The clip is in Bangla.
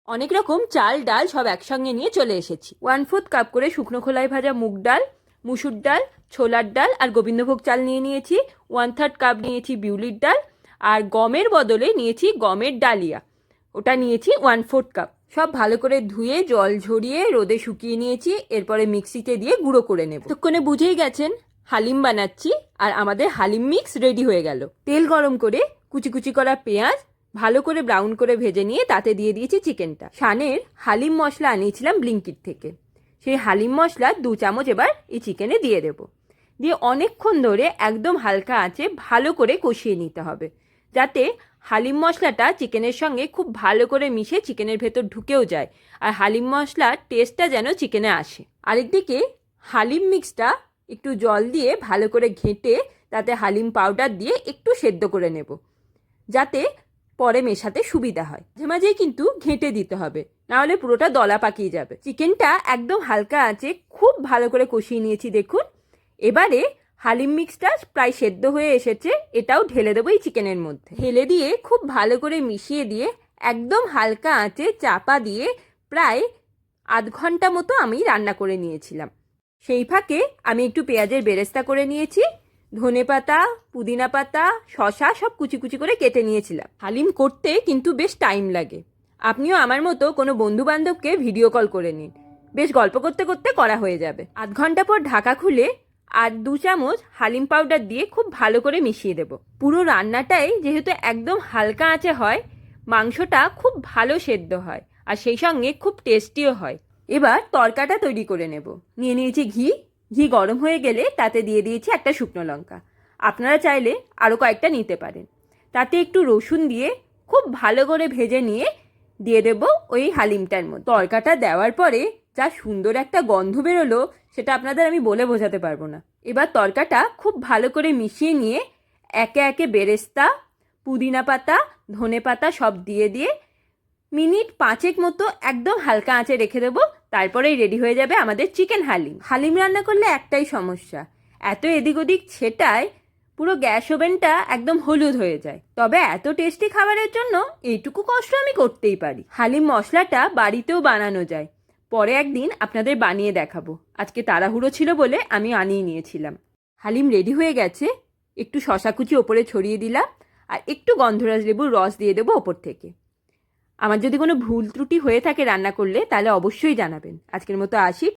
অনেক রকম চাল ডাল সব একসঙ্গে নিয়ে চলে এসেছি। 1/4 কাপ করে শুকনো খোলায় ভাজা মুগ ডাল, মুসুর ডাল, ছোলার ডাল আর গোবিন্দভোগ চাল নিয়ে নিয়েছি। 1/3 কাপ নিয়েছি বিউলির ডাল, আর গমের বদলে নিয়েছি গমের ডালিয়া, ওটা নিয়েছি 1/4 কাপ। সব ভালো করে ধুয়ে জল ঝরিয়ে রোদে শুকিয়ে নিয়েছি। এরপরে মিক্সিতে দিয়ে গুঁড়ো করে নেব। এতক্ষণে বুঝেই গেছেন হালিম বানাচ্ছি, আর আমাদের হালিম মিক্স রেডি হয়ে গেল। তেল গরম করে কুচি কুচি করা পেঁয়াজ ভালো করে ব্রাউন করে ভেজে নিয়ে তাতে দিয়ে দিয়েছি চিকেনটা। শানের হালিম মশলা আনিয়েছিলাম ব্লিঙ্কিট থেকে, সেই হালিম মশলা 2 চামচ এবার এই চিকেনে দিয়ে দেব। দিয়ে অনেকক্ষণ ধরে একদম হালকা আঁচে ভালো করে কষিয়ে নিতে হবে, যাতে হালিম মশলাটা চিকেনের সঙ্গে খুব ভালো করে মিশে চিকেনের ভেতর ঢুকেও যায়, আর হালিম মশলার টেস্টটা যেন চিকেনে আসে। আরেকদিকে হালিম মিক্সটা একটু জল দিয়ে ভালো করে ঘেঁটে তাতে হালিম পাউডার দিয়ে একটু সেদ্ধ করে নেব, যাতে পরে মেশাতে সুবিধা হয়। মাঝে মাঝেই কিন্তু ঘেঁটে দিতে হবে, নাহলে পুরোটা দলা পাকিয়ে যাবে। চিকেনটা একদম হালকা আঁচে খুব ভালো করে কষিয়ে নিয়েছি দেখুন। এবারে হালিম মিক্সটা প্রায় সেদ্ধ হয়ে এসেছে, এটাও ঢেলে দেবো এই চিকেনের মধ্যে। ঢেলে দিয়ে খুব ভালো করে মিশিয়ে দিয়ে একদম হালকা আঁচে চাপা দিয়ে প্রায় আধ ঘন্টা মতো আমি রান্না করে নিয়েছিলাম। সেই ফাঁকে আমি একটু পেঁয়াজের বেরেস্তা করে নিয়েছি, ধনেপাতা, পুদিনা পাতা, শসা সব কুচি কুচি করে কেটে নিয়েছিলাম। হালিম করতে কিন্তু বেশ টাইম লাগে। আপনিও আমার মতো কোনো বন্ধু বান্ধবকে ভিডিও কল করে নিন, বেশ গল্প করতে করতে করা হয়ে যাবে। আধ ঘন্টা পর ঢাকা খুলে আর 2 চামচ হালিম পাউডার দিয়ে খুব ভালো করে মিশিয়ে দেব। পুরো রান্নাটাই যেহেতু একদম হালকা আঁচে হয়, মাংসটা খুব ভালো সেদ্ধ হয় আর সেই সঙ্গে খুব টেস্টিও হয়। এবার তরকাটা তৈরি করে নেব। নিয়ে নিয়েছি ঘি। ঘি গরম হয়ে গেলে তাতে দিয়ে দিয়েছি একটা শুকনো লঙ্কা, আপনারা চাইলে আরও কয়েকটা নিতে পারেন। তাতে একটু রসুন দিয়ে খুব ভালো করে ভেজে নিয়ে দিয়ে দেব ওই হালিমটার মধ্যে। তরকাটা দেওয়ার পরে যা সুন্দর একটা গন্ধ বেরোলো, সেটা আপনাদের আমি বলে বোঝাতে পারবো না। এবার তরকাটা খুব ভালো করে মিশিয়ে নিয়ে একে একে বেরেস্তা, পুদিনা পাতা, ধনে পাতা সব দিয়ে দিয়ে মিনিট 5 মতো একদম হালকা আঁচে রেখে দেবো। তারপরেই রেডি হয়ে যাবে আমাদের চিকেন হালিম। হালিম রান্না করলে একটাই সমস্যা, এত এদিক ওদিক ছেটায় পুরো গ্যাস ওভেনটা একদম হলুদ হয়ে যায়। তবে এত টেস্টি খাবারের জন্য এইটুকু কষ্ট আমি করতেই পারি। হালিম মশলাটা বাড়িতেও বানানো যায়, পরে একদিন আপনাদের বানিয়ে দেখাবো। আজকে তাড়াহুড়ো ছিল বলে আমি আনিয়ে নিয়েছিলাম। হালিম রেডি হয়ে গেছে। একটু শসা কুচি ওপরে ছড়িয়ে দিলাম, আর একটু গন্ধরাজ লেবুর রস দিয়ে দেবো ওপর থেকে। আমার যদি কোনো ভুল ত্রুটি হয়ে থাকে রান্না করলে, তাহলে অবশ্যই জানাবেন। আজকের মতো আসি।